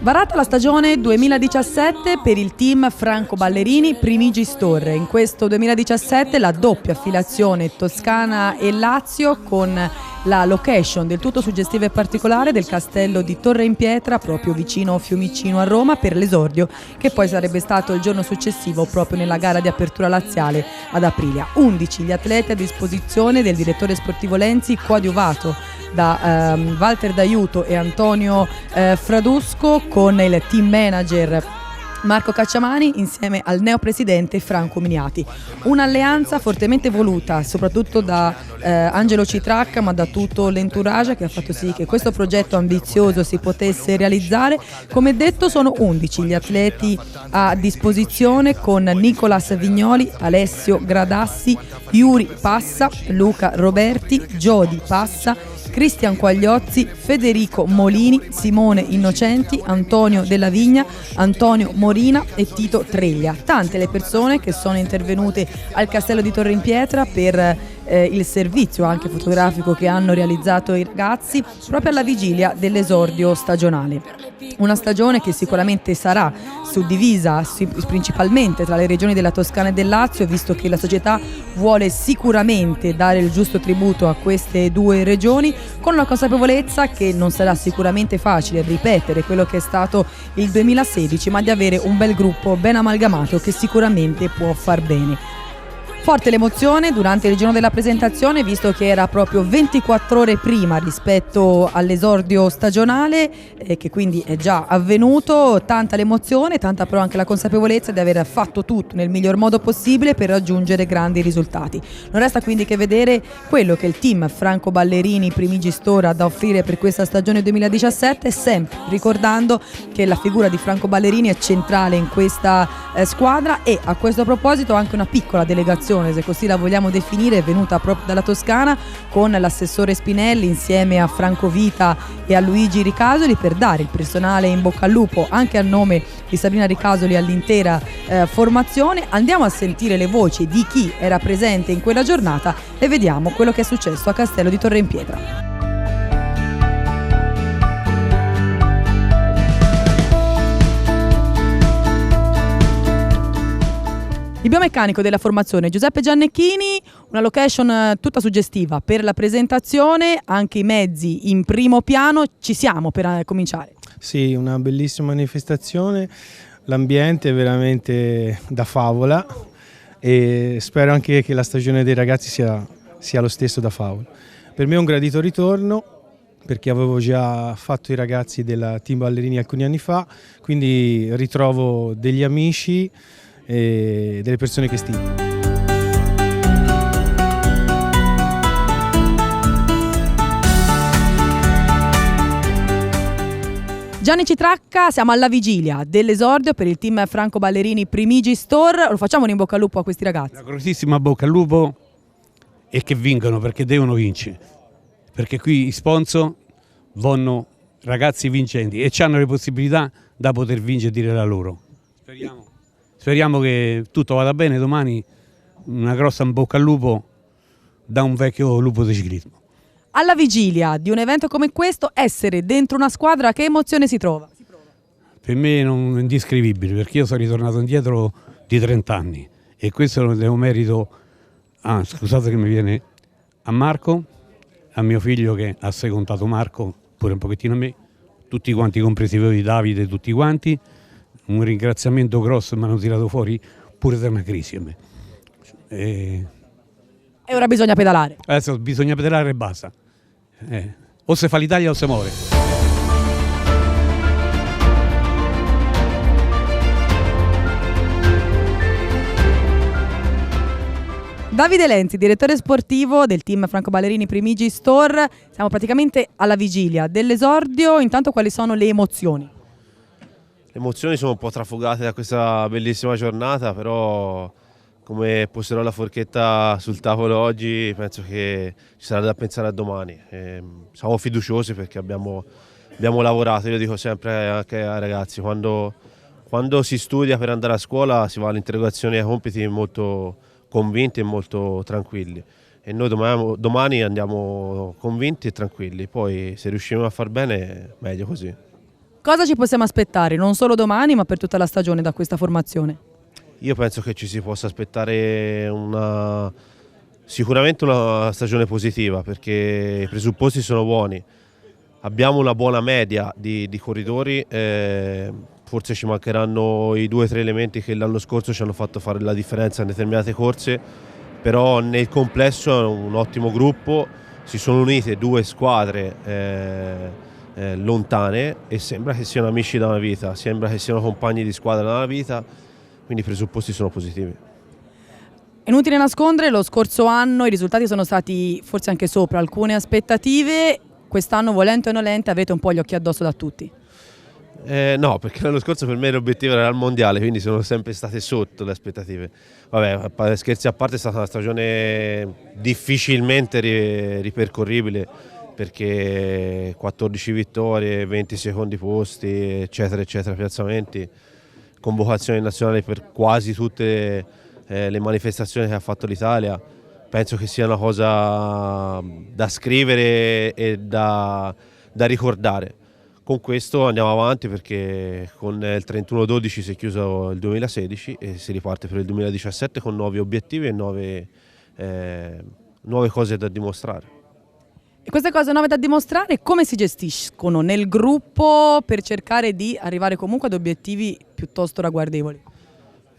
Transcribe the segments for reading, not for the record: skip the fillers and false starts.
Varata la stagione 2017 per il team Franco Ballerini Primigi Store. In questo 2017 la doppia affiliazione Toscana e Lazio con la location del tutto suggestiva e particolare del castello di Torre in Pietra, proprio vicino Fiumicino a Roma, per l'esordio che poi sarebbe stato il giorno successivo proprio nella gara di apertura laziale ad Aprilia. 11 gli atleti a disposizione del direttore sportivo Lenzi, coadiuvato da Walter D'Aiuto e Antonio Fradusco, con il team manager Marco Cacciamani insieme al neopresidente Franco Miniati. Un'alleanza fortemente voluta soprattutto da Angelo Citracca, ma da tutto l'entourage, che ha fatto sì che questo progetto ambizioso si potesse realizzare. Come detto, sono 11 gli atleti a disposizione, con Nicolas Vignoli, Alessio Gradassi, Yuri Passa, Luca Roberti, Giodi Passa, Cristian Quagliozzi, Federico Molini, Simone Innocenti, Antonio Della Vigna, Antonio Morina e Tito Treglia. Tante le persone che sono intervenute al castello di Torre in Pietra per il servizio anche fotografico che hanno realizzato i ragazzi proprio alla vigilia dell'esordio stagionale. Una stagione che sicuramente sarà suddivisa principalmente tra le regioni della Toscana e del Lazio, visto che la società vuole sicuramente dare il giusto tributo a queste due regioni, con la consapevolezza che non sarà sicuramente facile ripetere quello che è stato il 2016, ma di avere un bel gruppo ben amalgamato che sicuramente può far bene. Forte l'emozione durante il giorno della presentazione, visto che era proprio 24 ore prima rispetto all'esordio stagionale, che quindi è già avvenuto. Tanta l'emozione, tanta però anche la consapevolezza di aver fatto tutto nel miglior modo possibile per raggiungere grandi risultati. Non resta quindi che vedere quello che il team Franco Ballerini Primigi Store ha da offrire per questa stagione 2017, sempre ricordando che la figura di Franco Ballerini è centrale in questa squadra. E a questo proposito anche una piccola delegazione, se così la vogliamo definire, è venuta proprio dalla Toscana con l'assessore Spinelli insieme a Franco Vita e a Luigi Ricasoli, per dare il personale in bocca al lupo anche a nome di Sabrina Ricasoli all'intera formazione. Andiamo a sentire le voci di chi era presente in quella giornata e vediamo quello che è successo a Castello di Torre in Pietra. Il biomeccanico della formazione Giuseppe Giannecchini, una location tutta suggestiva per la presentazione, anche i mezzi in primo piano. Ci siamo per cominciare? Sì, una bellissima manifestazione, l'ambiente è veramente da favola e spero anche che la stagione dei ragazzi sia lo stesso da favola. Per me è un gradito ritorno, perché avevo già fatto i ragazzi della Team Ballerini alcuni anni fa, quindi ritrovo degli amici e delle persone che stimo. Gianni Citracca, siamo alla vigilia dell'esordio per il team Franco Ballerini Primigi Store. Lo facciamo un in bocca al lupo a questi ragazzi? Una grossissima bocca al lupo e che vincono, perché devono vincere, perché qui i sponsor vanno ragazzi vincenti e hanno le possibilità da poter vincere e dire la loro. Speriamo che tutto vada bene domani. Una grossa in bocca al lupo da un vecchio lupo di ciclismo. Alla vigilia di un evento come questo, essere dentro una squadra, che emozione si trova? Per me è indescrivibile, perché io sono ritornato indietro di 30 anni e questo lo devo merito, scusate che mi viene, a Marco, a mio figlio che ha secondato Marco, pure un pochettino a me, tutti quanti, compresi voi, Davide, tutti quanti. Un ringraziamento grosso, mi hanno tirato fuori pure da una crisi a me. E ora bisogna pedalare. Adesso bisogna pedalare e basta. O se fa l'Italia o se muore. Davide Lenzi, direttore sportivo del team Franco Ballerini Primigi Store. Siamo praticamente alla vigilia dell'esordio. Intanto, quali sono le emozioni? Le emozioni sono un po' trafugate da questa bellissima giornata, però come poserò la forchetta sul tavolo oggi penso che ci sarà da pensare a domani. Siamo fiduciosi perché abbiamo lavorato. Io dico sempre anche ai ragazzi, quando si studia per andare a scuola si va all'interrogazione ai compiti molto convinti e molto tranquilli, e noi domani andiamo convinti e tranquilli, poi se riusciremo a far bene meglio così. Cosa ci possiamo aspettare, non solo domani, ma per tutta la stagione da questa formazione? Io penso che ci si possa aspettare sicuramente una stagione positiva, perché i presupposti sono buoni. Abbiamo una buona media di corridori, forse ci mancheranno i 2 o 3 elementi che l'anno scorso ci hanno fatto fare la differenza in determinate corse, però nel complesso è un ottimo gruppo, si sono unite 2 squadre lontane e sembra che siano amici da una vita, sembra che siano compagni di squadra da una vita, quindi i presupposti sono positivi. Inutile nascondere, lo scorso anno i risultati sono stati forse anche sopra alcune aspettative, quest'anno volente o nolente avete un po' gli occhi addosso da tutti. No, perché l'anno scorso per me l'obiettivo era il mondiale, quindi sono sempre state sotto le aspettative. Vabbè, scherzi a parte, è stata una stagione difficilmente ripercorribile, perché 14 vittorie, 20 secondi posti, eccetera, eccetera, piazzamenti, convocazioni nazionali per quasi tutte le manifestazioni che ha fatto l'Italia. Penso che sia una cosa da scrivere e da ricordare. Con questo andiamo avanti, perché con il 31-12 si è chiuso il 2016 e si riparte per il 2017 con nuovi obiettivi e nuove cose da dimostrare. E queste cose nuove da dimostrare come si gestiscono nel gruppo per cercare di arrivare comunque ad obiettivi piuttosto ragguardevoli?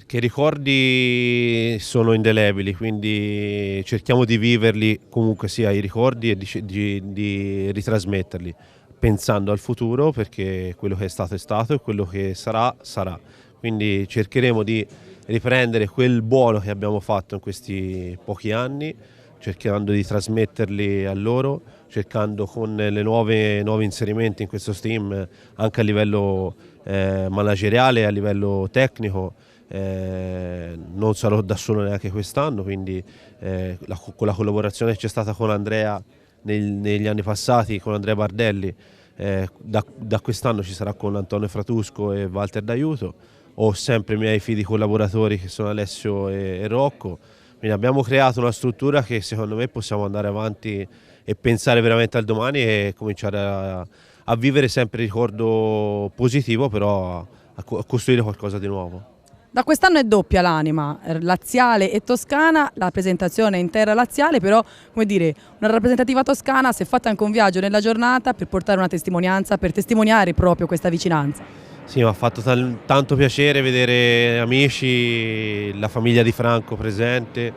Che i ricordi sono indelebili, quindi cerchiamo di viverli comunque sia i ricordi e di ritrasmetterli, pensando al futuro, perché quello che è stato e quello che sarà sarà. Quindi cercheremo di riprendere quel buono che abbiamo fatto in questi pochi anni, cercando di trasmetterli a loro, cercando con le nuovi inserimenti in questo team anche a livello manageriale, a livello tecnico. Non sarò da solo neanche quest'anno, quindi con la collaborazione che c'è stata con Andrea negli anni passati, con Andrea Bardelli, da quest'anno ci sarà con Antonio Fratusco e Walter D'Aiuto. Ho sempre i miei fidi collaboratori che sono Alessio e Rocco, quindi abbiamo creato una struttura che secondo me possiamo andare avanti e pensare veramente al domani e cominciare a vivere sempre il ricordo positivo, però a costruire qualcosa di nuovo. Da quest'anno è doppia l'anima, laziale e toscana, la presentazione è intera laziale, però come dire, una rappresentativa toscana si è fatta anche un viaggio nella giornata per portare una testimonianza, per testimoniare proprio questa vicinanza. Sì, mi ha fatto tanto piacere vedere amici, la famiglia di Franco presente,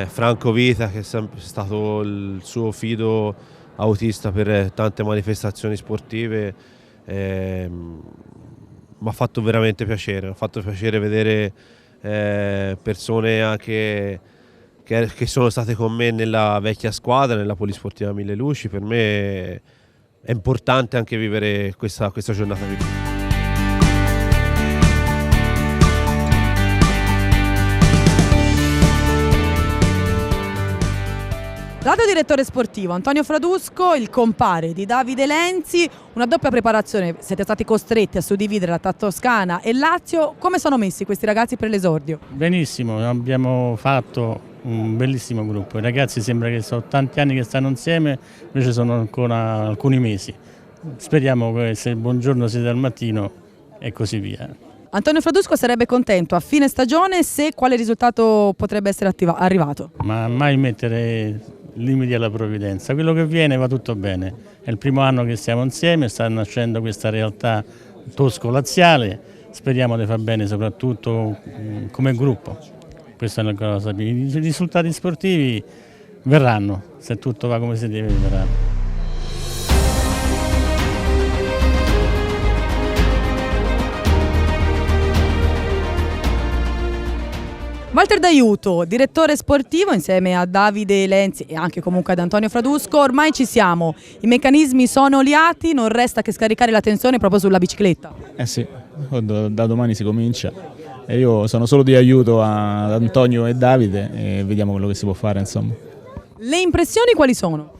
Franco Vita che è sempre stato il suo fido autista per tante manifestazioni sportive. Mi ha fatto veramente piacere, mi ha fatto piacere vedere persone anche che sono state con me nella vecchia squadra, nella Polisportiva Mille Luci. Per me è importante anche vivere questa giornata qui. Lato direttore sportivo, Antonio Fratusco, il compare di Davide Lenzi, una doppia preparazione, siete stati costretti a suddividere la Toscana e Lazio, come sono messi questi ragazzi per l'esordio? Benissimo, abbiamo fatto un bellissimo gruppo, i ragazzi sembra che sono tanti anni che stanno insieme, invece sono ancora alcuni mesi, speriamo che se il buongiorno siete al mattino e così via. Antonio Fratusco sarebbe contento a fine stagione se quale risultato potrebbe essere arrivato? Ma mai mettere limiti alla provvidenza, quello che viene va tutto bene, è il primo anno che stiamo insieme, sta nascendo questa realtà tosco-laziale, speriamo di far bene soprattutto come gruppo, questa è una cosa, i risultati sportivi verranno, se tutto va come si deve verranno. Walter D'Aiuto, direttore sportivo insieme a Davide Lenzi e anche comunque ad Antonio Fratusco, ormai ci siamo, i meccanismi sono oliati, non resta che scaricare la tensione proprio sulla bicicletta. Eh sì, da domani si comincia e io sono solo di aiuto ad Antonio e Davide e vediamo quello che si può fare, insomma. Le impressioni quali sono?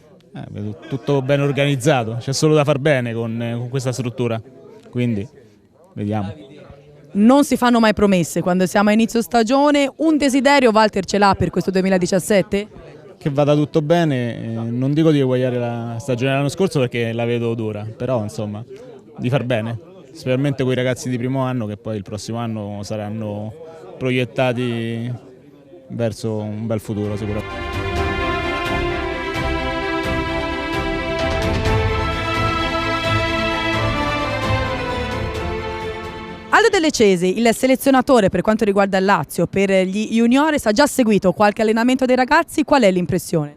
Tutto ben organizzato, c'è solo da far bene con questa struttura, quindi vediamo. Non si fanno mai promesse quando siamo a inizio stagione, un desiderio Walter ce l'ha per questo 2017? Che vada tutto bene, non dico di eguagliare la stagione dell'anno scorso perché la vedo dura, però insomma di far bene, specialmente con i ragazzi di primo anno che poi il prossimo anno saranno proiettati verso un bel futuro sicuramente. Aldo Delle Cesi, il selezionatore per quanto riguarda il Lazio, per gli juniores, ha già seguito qualche allenamento dei ragazzi, qual è l'impressione?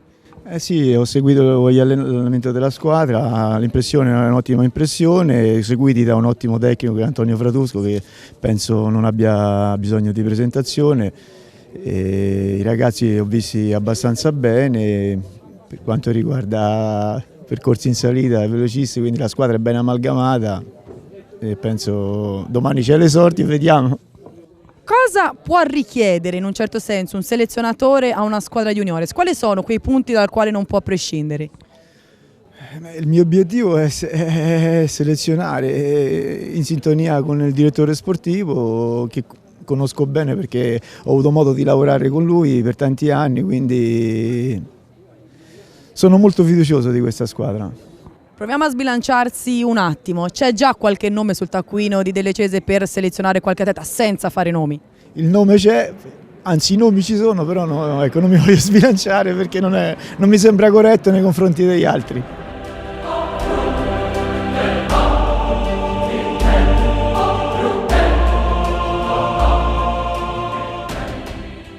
Sì, ho seguito l'allenamento della squadra, l'impressione è un'ottima impressione, seguiti da un ottimo tecnico che è Antonio Fratusco, che penso non abbia bisogno di presentazione. I ragazzi li ho visti abbastanza bene, per quanto riguarda percorsi in salita, velocisti, quindi la squadra è ben amalgamata e penso domani c'è le sorti, vediamo. Cosa può richiedere in un certo senso un selezionatore a una squadra juniores? Quali sono quei punti dal quale non può prescindere? Il mio obiettivo è selezionare in sintonia con il direttore sportivo che conosco bene perché ho avuto modo di lavorare con lui per tanti anni, quindi sono molto fiducioso di questa squadra. Proviamo a sbilanciarsi un attimo, c'è già qualche nome sul taccuino di Delle Cesi per selezionare qualche atleta senza fare nomi? Il nome c'è, anzi i nomi ci sono, però no, ecco, non mi voglio sbilanciare perché non mi sembra corretto nei confronti degli altri.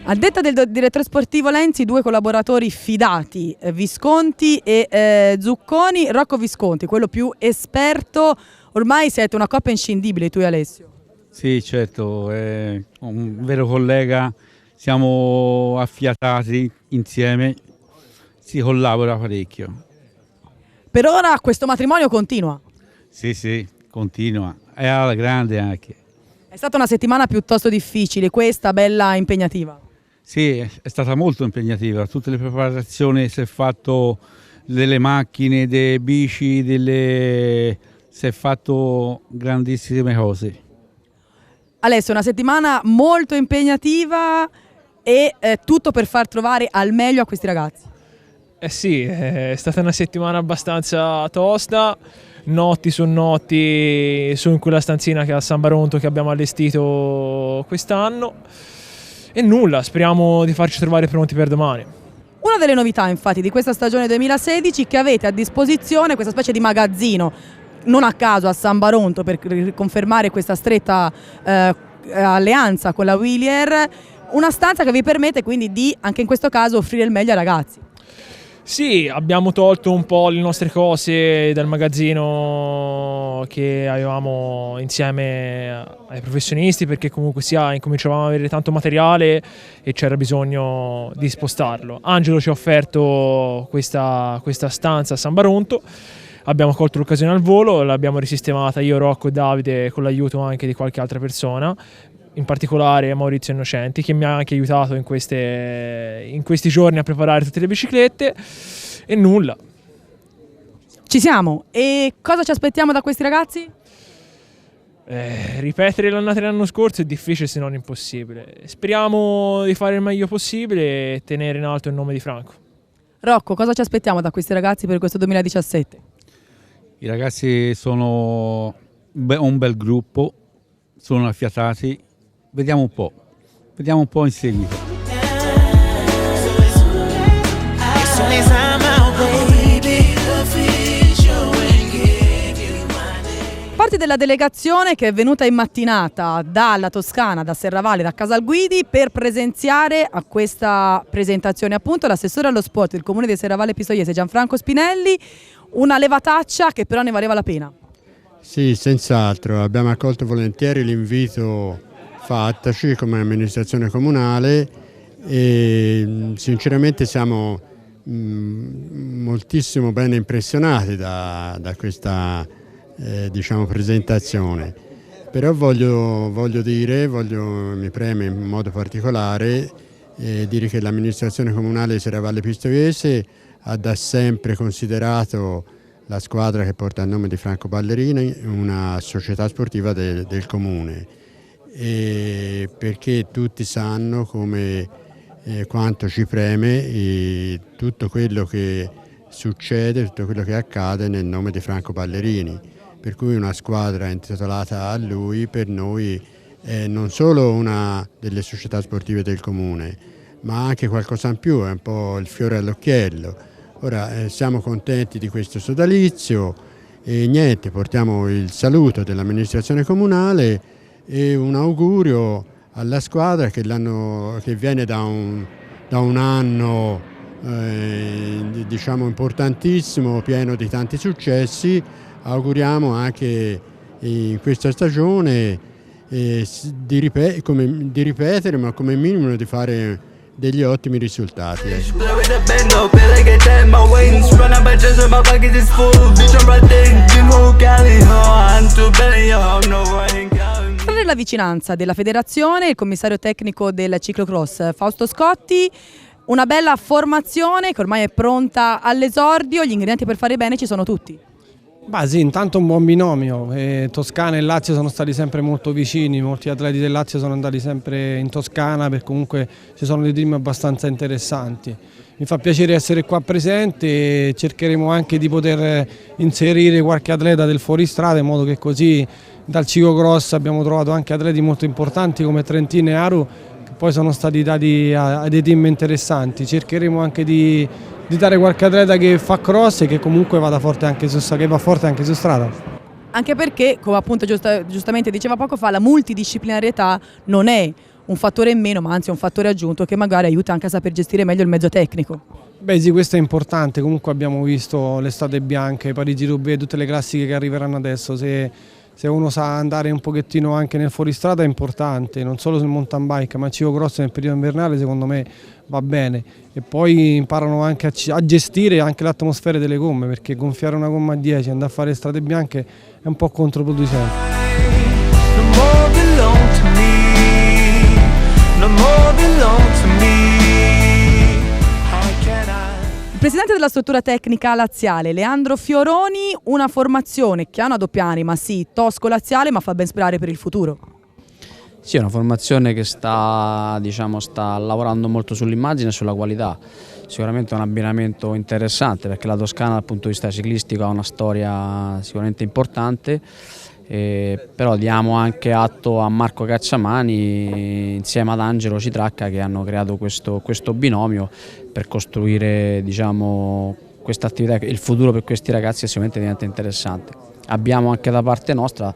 A detta del direttore sportivo Lenzi, due collaboratori fidati, Visconti e Zucconi. Rocco Visconti, quello più esperto, ormai siete una coppia inscindibile tu e Alessio. Sì, certo, è un vero collega, siamo affiatati insieme, si collabora parecchio. Per ora questo matrimonio continua. Sì, continua, è alla grande anche. È stata una settimana piuttosto difficile, questa bella impegnativa. Sì, è stata molto impegnativa, tutte le preparazioni, si è fatto delle macchine, delle bici, si è fatto grandissime cose. Alessio, una settimana molto impegnativa e tutto per far trovare al meglio a questi ragazzi. Sì, è stata una settimana abbastanza tosta, notti su notti su in quella stanzina che è a San Baronto che abbiamo allestito quest'anno. E nulla, speriamo di farci trovare pronti per domani. Una delle novità infatti di questa stagione 2016 che avete a disposizione questa specie di magazzino, non a caso a San Baronto per confermare questa stretta alleanza con la Willier, una stanza che vi permette quindi di, anche in questo caso, offrire il meglio ai ragazzi. Sì, abbiamo tolto un po' le nostre cose dal magazzino che avevamo insieme ai professionisti perché comunque sia incominciavamo ad avere tanto materiale e c'era bisogno di spostarlo. Angelo ci ha offerto questa stanza a San Baronto, abbiamo colto l'occasione al volo, l'abbiamo risistemata io, Rocco e Davide con l'aiuto anche di qualche altra persona, in particolare Maurizio Innocenti che mi ha anche aiutato in questi giorni a preparare tutte le biciclette e nulla. Ci siamo, e cosa ci aspettiamo da questi ragazzi? Ripetere l'annata dell'anno scorso è difficile se non impossibile, speriamo di fare il meglio possibile e tenere in alto il nome di Franco. Rocco, cosa ci aspettiamo da questi ragazzi per questo 2017? I ragazzi sono un bel gruppo, sono affiatati. Vediamo un po' in seguito. Parte della delegazione che è venuta in mattinata dalla Toscana, da Serravalle, da Casalguidi per presenziare a questa presentazione appunto l'assessore allo sport del comune di Serravalle Pistoiese Gianfranco Spinelli, una levataccia che però ne valeva la pena. Sì, senz'altro, abbiamo accolto volentieri l'invito fattaci come amministrazione comunale e sinceramente siamo moltissimo bene impressionati da questa diciamo presentazione, però mi preme in modo particolare dire che l'amministrazione comunale di Serravalle Pistoiese ha da sempre considerato la squadra che porta il nome di Franco Ballerini una società sportiva del comune. Perché tutti sanno quanto ci preme tutto quello che succede, tutto quello che accade nel nome di Franco Ballerini, per cui una squadra intitolata a lui per noi è non solo una delle società sportive del comune, ma anche qualcosa in più, è un po' il fiore all'occhiello. Ora siamo contenti di questo sodalizio e niente, portiamo il saluto dell'amministrazione comunale e un augurio alla squadra che viene da un anno diciamo importantissimo, pieno di tanti successi. Auguriamo anche in questa stagione di ripetere, ma come minimo di fare degli ottimi risultati. La vicinanza della federazione, il commissario tecnico del ciclocross Fausto Scotti, una bella formazione che ormai è pronta all'esordio, gli ingredienti per fare bene ci sono tutti. Sì, intanto un buon binomio, Toscana e Lazio sono stati sempre molto vicini, molti atleti del Lazio sono andati sempre in Toscana perché comunque ci sono dei team abbastanza interessanti. Mi fa piacere essere qua presente e cercheremo anche di poter inserire qualche atleta del fuoristrada in modo che così dal ciclocross abbiamo trovato anche atleti molto importanti come Trentino e Aru che poi sono stati dati a dei team interessanti. Cercheremo anche di dare qualche atleta che fa cross e che comunque va forte anche su strada. Anche perché, come appunto giustamente diceva poco fa, la multidisciplinarietà non è un fattore in meno, ma anzi è un fattore aggiunto che magari aiuta anche a saper gestire meglio il mezzo tecnico. Sì, questo è importante, comunque abbiamo visto le strade bianche, Parigi-Roubaix, tutte le classiche che arriveranno adesso, se uno sa andare un pochettino anche nel fuoristrada è importante, non solo sul mountain bike, ma il ciclocross nel periodo invernale secondo me va bene. E poi imparano anche a gestire anche l'atmosfera delle gomme, perché gonfiare una gomma a 10 e andare a fare strade bianche è un po' controproducente. Il presidente della struttura tecnica laziale, Leandro Fioroni, una formazione che ha una doppia anima, sì, tosco-laziale, ma fa ben sperare per il futuro. Sì, è una formazione che sta lavorando molto sull'immagine e sulla qualità. Sicuramente è un abbinamento interessante perché la Toscana dal punto di vista ciclistico ha una storia sicuramente importante, però diamo anche atto a Marco Cacciamani insieme ad Angelo Citracca che hanno creato questo binomio per costruire questa attività. Il futuro per questi ragazzi sicuramente diventa interessante. Abbiamo anche da parte nostra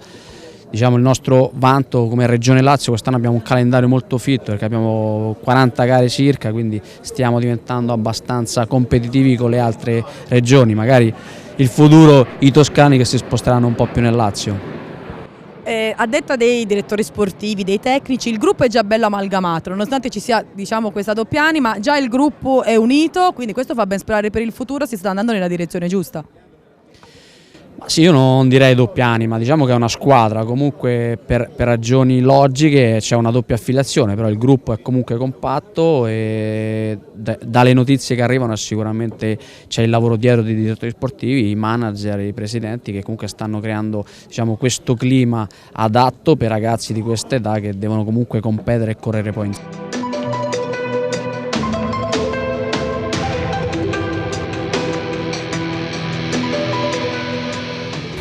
il nostro vanto come Regione Lazio, quest'anno abbiamo un calendario molto fit perché abbiamo 40 gare circa, quindi stiamo diventando abbastanza competitivi con le altre regioni, magari il futuro i toscani che si sposteranno un po' più nel Lazio. A detta dei direttori sportivi, dei tecnici, il gruppo è già bello amalgamato, nonostante ci sia questa doppia anima, già il gruppo è unito, quindi questo fa ben sperare per il futuro, si sta andando nella direzione giusta. Sì, io non direi doppia anima, diciamo che è una squadra, comunque per ragioni logiche c'è una doppia affiliazione, però il gruppo è comunque compatto e dalle notizie che arrivano sicuramente c'è il lavoro dietro dei direttori sportivi, i manager, i presidenti che comunque stanno creando questo clima adatto per ragazzi di questa età che devono comunque competere e correre poi insieme.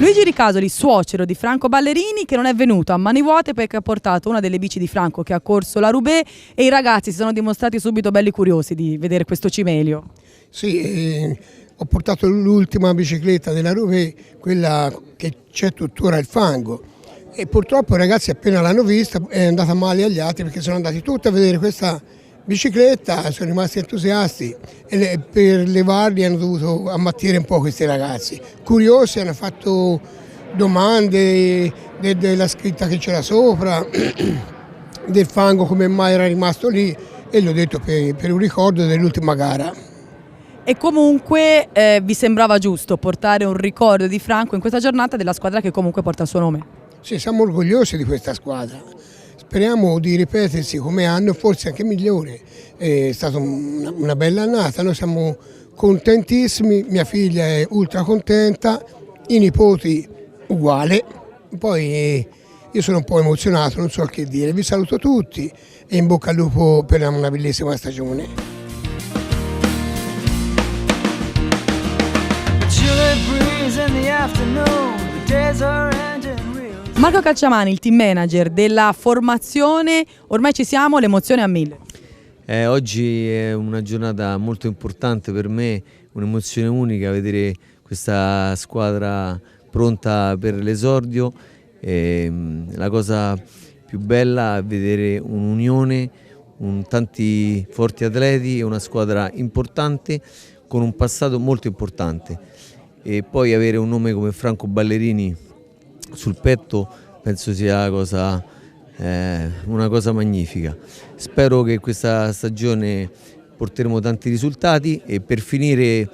Luigi Ricasoli, suocero di Franco Ballerini, che non è venuto a mani vuote perché ha portato una delle bici di Franco che ha corso la Roubaix e i ragazzi si sono dimostrati subito belli curiosi di vedere questo cimelio. Sì, ho portato l'ultima bicicletta della Roubaix, quella che c'è tuttora il fango, e purtroppo i ragazzi appena l'hanno vista è andata male agli altri perché sono andati tutti a vedere questa bicicletta, sono rimasti entusiasti e per levarli hanno dovuto ammattire un po' questi ragazzi. Curiosi, hanno fatto domande della scritta che c'era sopra, del fango come mai era rimasto lì, e l'ho detto per un ricordo dell'ultima gara. E comunque vi sembrava giusto portare un ricordo di Franco in questa giornata della squadra che comunque porta il suo nome? Sì, siamo orgogliosi di questa squadra. Speriamo di ripetersi come anno, forse anche migliore. È stata una bella annata, noi siamo contentissimi, mia figlia è ultra contenta, i nipoti uguale. Poi io sono un po' emozionato, non so che dire. Vi saluto tutti e in bocca al lupo per una bellissima stagione. Chilly breeze in the afternoon, the Marco Cacciamani, il team manager della formazione, ormai ci siamo, l'emozione è a 1000. Oggi è una giornata molto importante per me, un'emozione unica vedere questa squadra pronta per l'esordio. La cosa più bella è vedere un'unione, tanti forti atleti e una squadra importante con un passato molto importante. E poi avere un nome come Franco Ballerini sul petto penso sia una cosa magnifica. Spero che questa stagione porteremo tanti risultati e per finire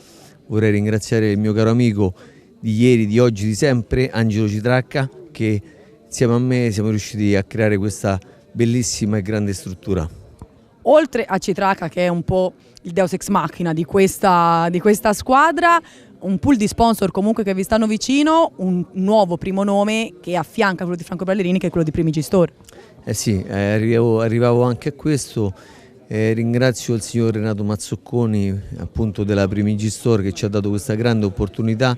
vorrei ringraziare il mio caro amico di ieri, di oggi, di sempre, Angelo Citracca, che insieme a me siamo riusciti a creare questa bellissima e grande struttura. Oltre a Citracca, che è un po' il deus ex machina di questa squadra, un pool di sponsor comunque che vi stanno vicino, un nuovo primo nome che affianca quello di Franco Ballerini, che è quello di Primigi Store. Sì, arrivavo anche a questo. Ringrazio il signor Renato Mazzocconi, appunto della Primigi Store, che ci ha dato questa grande opportunità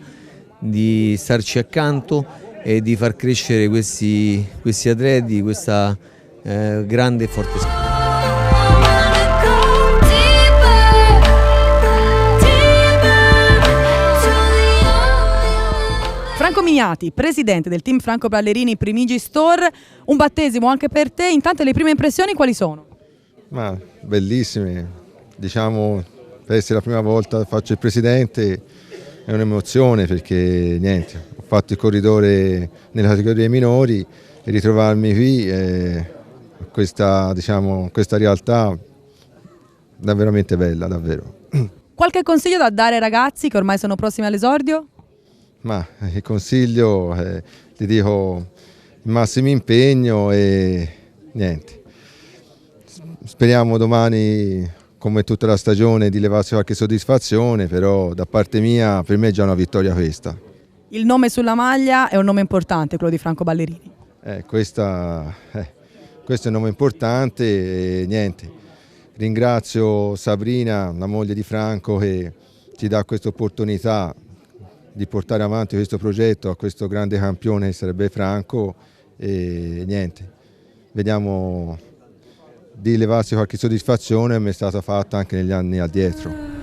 di starci accanto e di far crescere questi atleti, questa grande e forte squadra. Franco Mignati, presidente del team Franco Ballerini Primigi Store, un battesimo anche per te. Intanto le prime impressioni quali sono? Ma bellissime, diciamo, per essere la prima volta faccio il presidente è un'emozione, perché niente, ho fatto il corridore nelle categorie minori e ritrovarmi qui questa realtà è veramente bella, davvero. Qualche consiglio da dare ai ragazzi che ormai sono prossimi all'esordio? Ma il consiglio, ti dico, il massimo impegno e niente. Speriamo domani, come tutta la stagione, di levarsi qualche soddisfazione, però da parte mia, per me è già una vittoria questa. Il nome sulla maglia è un nome importante, quello di Franco Ballerini. Questo è un nome importante e niente. Ringrazio Sabrina, la moglie di Franco, che ci dà questa opportunità di portare avanti questo progetto a questo grande campione che sarebbe Franco e niente, vediamo di levarsi qualche soddisfazione, mi è stata fatta anche negli anni addietro.